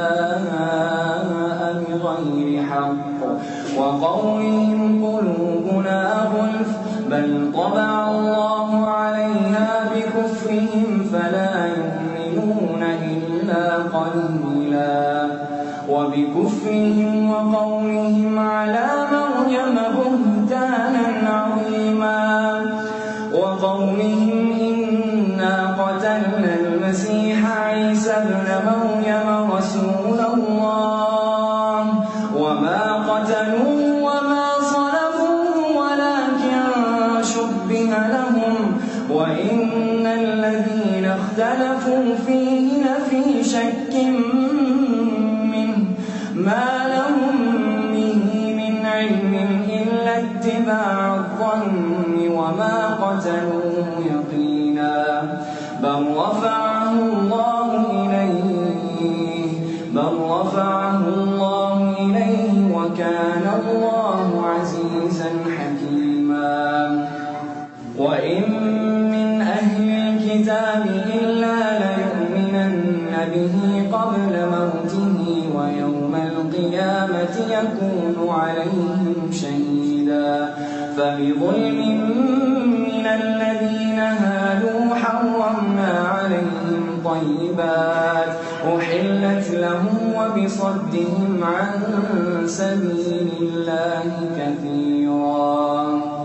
الأنبياء بغير حق وقولهم قلوبنا غلف بل طبع الله عليها بكفرهم فلا يؤمنون إلا قليلا وبكفرهم وقولهم على مريم بهتانا عظيما وقولهم إنا قتلنا المسيح عيسى ابن مريم رسول الله وما قتلوه وما صلبوه ولكن شبه لهم وإن الذين اختلفوا فيه لفي شك منه ما لهم به من علم إلا اتباع الظن وما قتلوه يقينا بل رفعه الله إليه وكان الله عزيزا حكيما وإن من أهل الكتاب إلا ليؤمنن به قبل موته ويوم القيامة يكون عليهم شهيدا فبظلم من الذين هادوا حرمنا عليهم طيبات أحلت لهم وبصدهم عن سبيل الله كثيرا